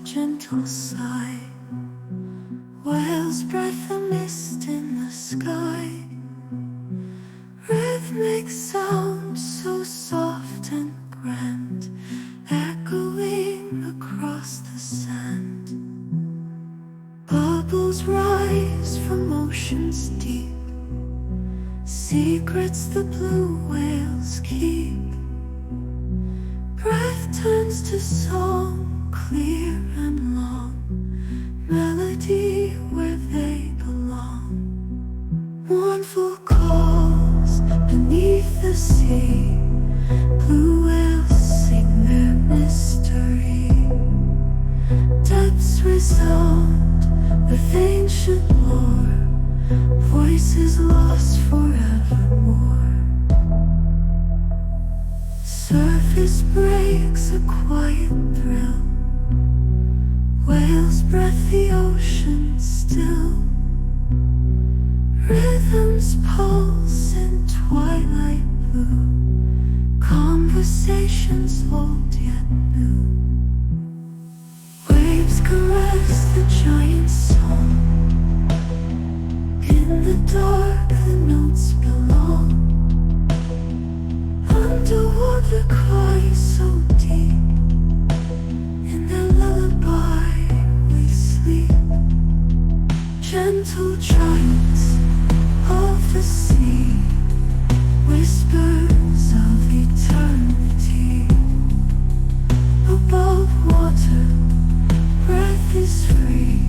gentle sigh. Whale's breath, a mist in the sky. Rhythmic sound so soft and grand, echoing across the sand. Bubbles rise from oceans deep, secrets the blue whales keep. Breath turns to song, clear and long, melody where they belong. Mournful calls beneath the sea, blue whales sing their mystery. Depths resound with ancient lore, voices lost forevermore. Surface breaks a quiet thrill, whales breath the ocean still. Rhythms pulse in twilight blue, conversations old yet new. Waves caress the giant song, in the dark the notes belong. Underwater cries so deep, in their lullaby we sleep. Gentle giants of the sea, whispers of eternity. Above water, breath is free.